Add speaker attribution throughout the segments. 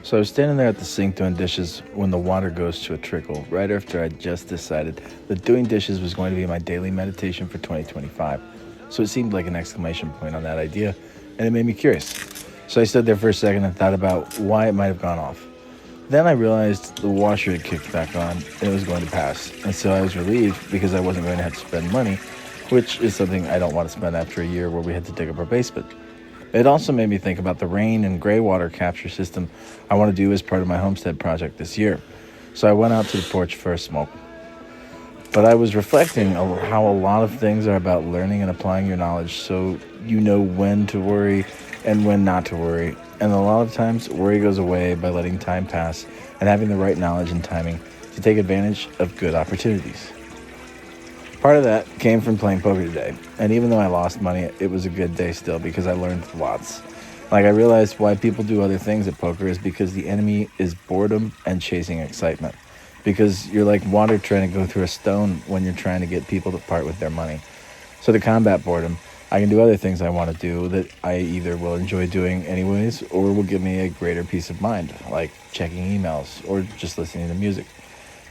Speaker 1: So I was standing there at the sink doing dishes when the water goes to a trickle, right after I just decided that doing dishes was going to be my daily meditation for 2025. So it seemed like an exclamation point on that idea, and it made me curious. So I stood there for a second and thought about why it might have gone off. Then I realized the washer had kicked back on and it was going to pass. And so I was relieved because I wasn't going to have to spend money, which is something I don't want to spend after a year where we had to dig up our basement. It also made me think about the rain and gray water capture system I want to do as part of my homestead project this year. So I went out to the porch for a smoke. But I was reflecting on how a lot of things are about learning and applying your knowledge so you know when to worry and when not to worry. And a lot of times, worry goes away by letting time pass and having the right knowledge and timing to take advantage of good opportunities. Part of that came from playing poker today, and even though I lost money, it was a good day still because I learned lots. Like I realized why people do other things at poker is because the enemy is boredom and chasing excitement. Because you're like water trying to go through a stone when you're trying to get people to part with their money. So to combat boredom, I can do other things I want to do that I either will enjoy doing anyways or will give me a greater peace of mind, like checking emails or just listening to music.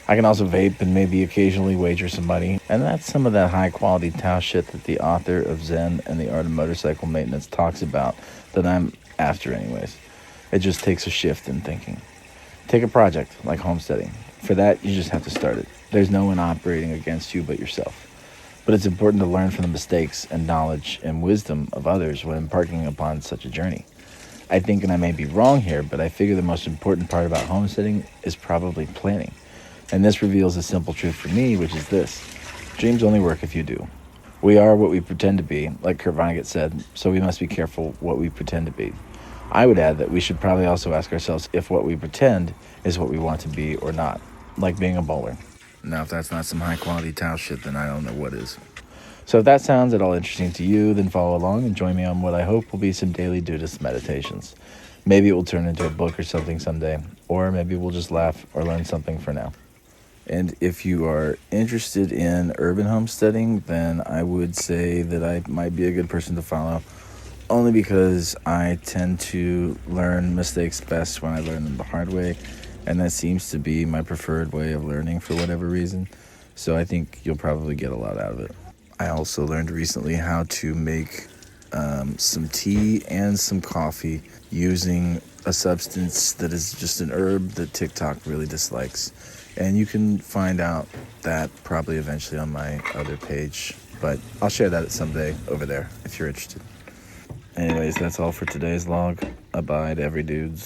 Speaker 1: I can also vape and maybe occasionally wager some money, and that's some of that high-quality Tao shit that the author of Zen and the Art of Motorcycle Maintenance talks about that I'm after anyways. It just takes a shift in thinking. Take a project like homesteading. For that, you just have to start it. There's no one operating against you but yourself. But it's important to learn from the mistakes and knowledge and wisdom of others when embarking upon such a journey. I think, and I may be wrong here, but I figure the most important part about homesteading is probably planning. And this reveals a simple truth for me, which is this: dreams only work if you do. We are what we pretend to be, like Kurt Vonnegut said, so we must be careful what we pretend to be. I would add that we should probably also ask ourselves if what we pretend is what we want to be or not, like being a bowler. Now, if that's not some high-quality Tao shit, then I don't know what is. So if that sounds at all interesting to you, then follow along and join me on what I hope will be some daily Dudeist meditations. Maybe it will turn into a book or something someday, or maybe we'll just laugh or learn something for now. And if you are interested in urban homesteading, then I would say that I might be a good person to follow, only because I tend to learn mistakes best when I learn them the hard way, and that seems to be my preferred way of learning for whatever reason. So I think you'll probably get a lot out of it. I also learned recently how to make some tea and some coffee using a substance that is just an herb that TikTok really dislikes. And you can find out that probably eventually on my other page. But I'll share that someday over there if you're interested. Anyways, that's all for today's log. Abide every dudes.